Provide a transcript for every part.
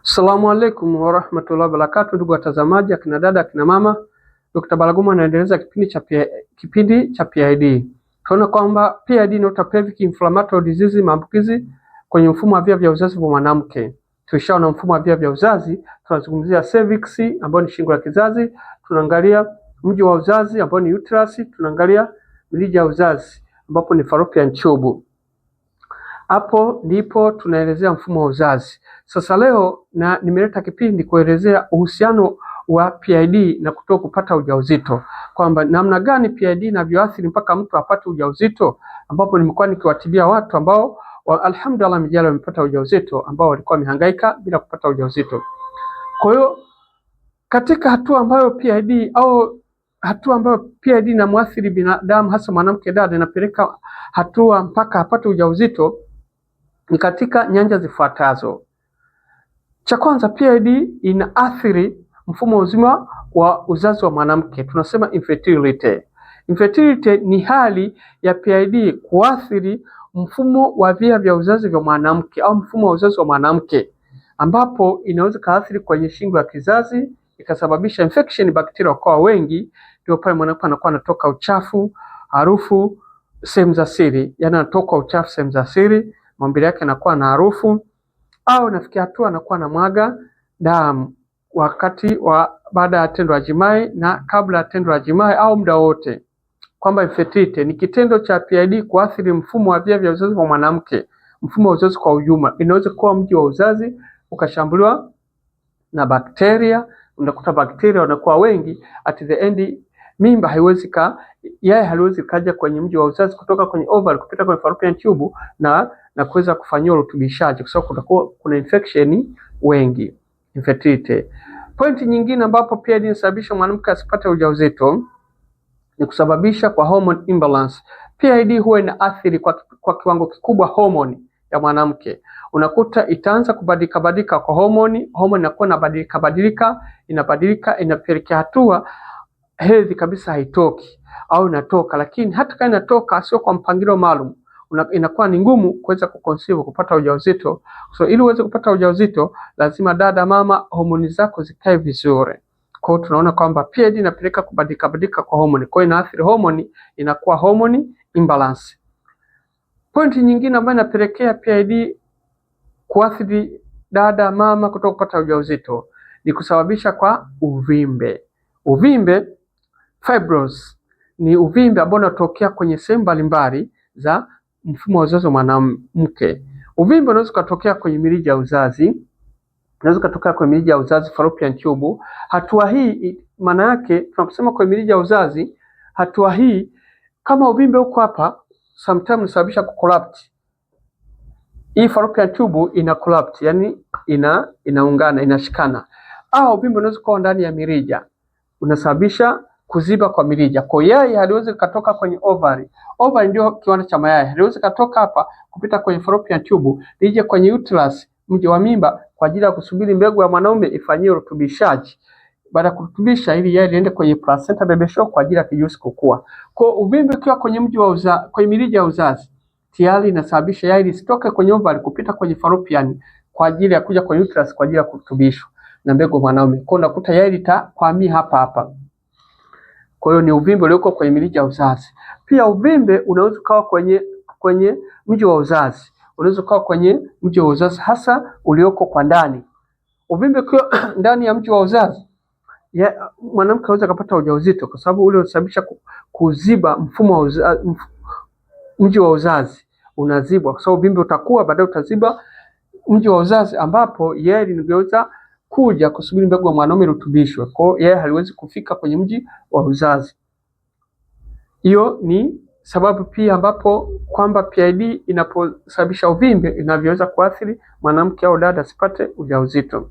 Assalamu alaikum warahmatullahi wabarakatuh, ndugu watazamaji, akina dada, akina mama. Dr. Balaguma anaendeleza kipindi cha PID. Tunaona kwamba PID ni pelvic inflammatory disease, maambukizi kwenye mfumo wa via vya uzazi wa mwanamke. Tulishaona mfumo wa via vya uzazi, tunazungumzia cervix ambayo ni shingo ya kizazi, tunaangalia mji wa uzazi ambao ni uterus, tunaangalia mirija ya uzazi ambapo ni fallopian tube. Hapo ndipo tunaelezea mfumo wa uzazi. Sasa leo nimeleta kipindi kuelezea uhusiano wa PID na kutoka kupata ujauzito, kwamba namna gani PID inavyoathiri mpaka mtu apate ujauzito, ambapo nimekuwa nikiwatibia watu ambao alhamdulillah mijalo wamepata ujauzito, ambao walikuwa wamehangaika bila kupata ujauzito. Kwa hiyo katika hatua ambayo PID inamwathiri binadamu, hasa mwanamke dada, inapeleka hatua mpaka apate ujauzito ni katika nyanja zifuatazo. Cha kwanza, PID inaathiri mfumo mzima wa uzazi wa mwanamke, tunasema infertility. Infertility ni hali ya PID kuathiri mfumo wa via vya uzazi vya mwanamke au mfumo wa uzazi wa mwanamke, ambapo inaweza kaathiri kwenye shingo ya kizazi ikasababisha infection, bakteria kwa wengi, ndio pale mwanamke anakuwa anatoka uchafu, harufu sehemu za siri, yani anatoka uchafu sehemu za siri, maumbile yake yanakuwa na harufu, au nafikia hatua anakuwa na mwaga damu wakati wa baada ya tendo la jimai na kabla ya tendo la jimai au muda wote. Kwamba infertility ni kitendo cha PID kuathiri mfumo wa via vya uzazi wa mwanamke, mfumo wa uzazi kwa ujumla. Inaweza kuwa mji wa uzazi ukashambuliwa na bakteria, unakuta bakteria wanakuwa wengi, at the end mimba haiwezi kaja kwenye mji wa uzazi kutoka kwenye ovari kupita kwenye fallopian tube na kuweza kufanyiwa urutubishaji, kwa sababu kuna infection wengi, infertility. Pointi nyingine ambapo pia inasababisha mwanamke asipate ujauzito ni kusababisha kwa hormone imbalance. PID huwa inaathiri kwa kiwango kikubwa hormone ya mwanamke. Unakuta itaanza kubadilika kwa hormone inakuwa inabadilika, inapelekea hatua hedhi kabisa haitoki au inatoka, lakini hata kama inatoka sio kwa mpangilio maalum, inakuwa ni ngumu kuweza kuconceive, kupata ujauzito. So ili uweze kupata ujauzito lazima dada mama homoni zako zikae vizuri. Kwa hiyo tunaona kwamba PID inapeleka kubadilika kwa homoni, kwa hiyo inaathiri homoni, inakuwa hormone imbalance. Pointi nyingine ambayo inapelekea PID kuathiri dada mama kutoka kupata ujauzito ni kusababisha kwa uvimbe. Fibrosis ni uvimbe ambao unatokea kwenye sehemu mbalimbali za mfumo wa uzazi wa mwanamke. Uvimbe unaweza kutokea kwenye mirija ya uzazi, fallopian tube. Hatua hii maana yake tunaposema kwenye mirija ya uzazi, hatua hii kama uvimbe uko hapa, sometimes unasababisha kucollapse. Hii fallopian tube ina collapse, yani inaungana, inashikana. Au uvimbe unaweza kuwa ndani ya mirija, unasababisha kuziba kwa mirija. Kwa yai haliwezi katoka kwenye ovari. Ovari ndio kiwanda cha mayai. Haliwezi katoka hapa kupita kwenye fallopian tube lije kwenye uterus, mji wa mimba, kwa ajili ya kusubiri mbegu ya mwanaume ifanyie urutubishaji. Baada ya kurutubisha ili yai liende kwenye placenta bebe shock kwa ajili ya kijusi kukua. Kwa uvimbe ukiwa kwenye kwenye mirija ya uzazi, tayari inasababisha yai lisitoke kwenye ovari kupita kwenye fallopian kwa ajili ya kuja kwenye uterus kwa ajili ya kurutubishwa na mbegu ya mwanaume. Kwa hiyo unakuta yai litakwamia hapa. Kwa hiyo ni uvimbe ulioko kwenye mirija ya uzazi. Pia uvimbe unaweza kuwa kwenye mji wa uzazi. Unaweza kuwa kwenye mji wa uzazi hasa ulioko kwa ndani. Uvimbe kwa ndani ya mji wa uzazi, mwanamke anaweza kupata ujauzito kwa sababu ule unasababisha kuziba mfumo wa mji wa uzazi unazibwa, kwa sababu uvimbe utakuwa baadaye utaziba mji wa uzazi, ambapo yeye lingeweza kuja kusubiri mbegu ya mwanaume irutubishwe. Kwa hiyo yeye haliwezi kufika kwenye mji wa uzazi. Hiyo ni sababu pia ambapo kwamba PID inaposababisha uvimbe inavyoweza kuathiri mwanamke au dada asipate ujauzito.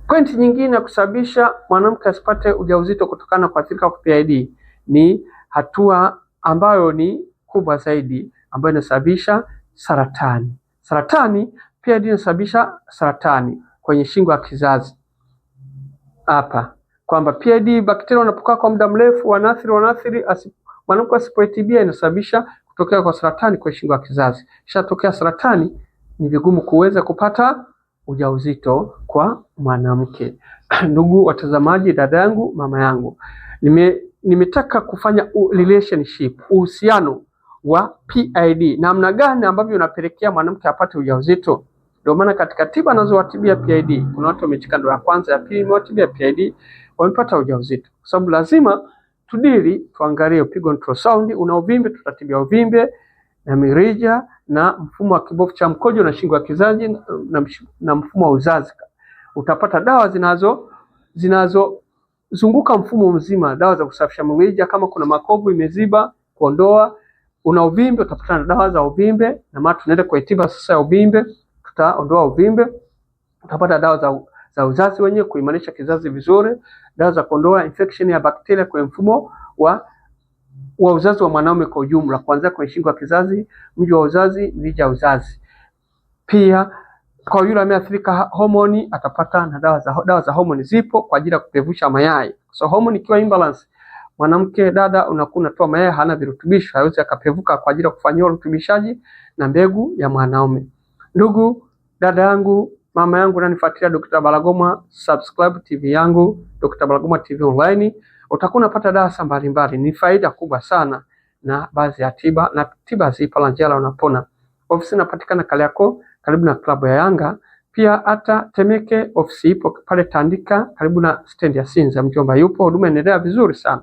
Pointi nyingine ya kusababisha mwanamke asipate ujauzito kutokana na kuathirika kwa PID ni hatua ambayo ni kubwa zaidi, ambayo inasababisha saratani. PID inasababisha saratani kwenye shingo ya kizazi. Hapa kwamba PID bakteria wanapokaa kwa muda mrefu wanaathiri mwanamke asipoitibia, inasababisha kutokea kwa saratani kwa shingo ya kizazi. Ishatokea saratani, ni vigumu kuweza kupata ujauzito kwa mwanamke. Ndugu watazamaji, dada yangu, mama yangu, nimetaka kufanya relationship, uhusiano wa PID, namna gani ambavyo unapelekea mwanamke apate ujauzito. Ndio maana katika tiba nazowatibia PID, kuna watu wamechika ndoa ya kwanza, ya pili, nimewatibia PID wamepata ujauzito. Kwa sababu lazima tuangalie upigo ultrasound, una uvimbe, tutatibia uvimbe na mirija na mfumo wa kibofu cha mkojo na shingo ya kizazi na mfumo wa uzazi. Utapata dawa zinazozunguka mfumo mzima, dawa za kusafisha mirija, kama kuna makovu imeziba, kuondoa. Una uvimbe, utapata na dawa za uvimbe, na maana tunaenda kwa tiba sasa ya uvimbe, tutaondoa uvimbe. Utapata dawa za uzazi wenyewe, kuimarisha kizazi vizuri, dawa za kuondoa infection ya bakteria kwenye mfumo wa uzazi wa mwanaume kwa ujumla, kuanzia kwenye shingo ya kizazi, mji wa uzazi, mirija ya uzazi. Pia kwa yule ameathirika homoni, atapata na dawa za homoni zipo kwa ajili ya kupevusha mayai. So homoni ikiwa imbalance, mwanamke dada unakuwa unatoa mayai hana virutubisho, hawezi akapevuka kwa ajili ya kufanyia urutubishaji na mbegu ya mwanaume. Ndugu dada yangu, mama yangu unanifuatilia Dr. Balagoma, subscribe TV yangu Dr. Balagoma TV online. Utakuwa unapata darasa mbalimbali, ni faida kubwa sana, na baadhi ya tiba na tiba zipo la njala unapona. Ofisi inapatikana Kariakoo karibu na klabu ya Yanga. Pia hata Temeke ofisi ipo pale Tandika karibu na stendi ya Sinza. Mjomba yupo, huduma inaendelea vizuri sana.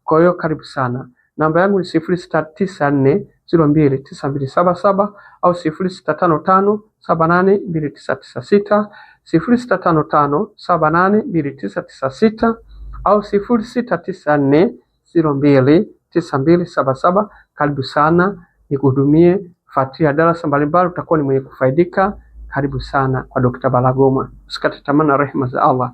Kwa hiyo karibu sana. Namba yangu ni 0694029277 au 0655782996, 0655782996 au 0694029277. Karibu sana, nikuhudumie. Fuatia darasa mbalimbali, utakuwa ni mwenye kufaidika. Karibu sana kwa Dr. Balagoma. Usikate tamaa na rehema za Allah.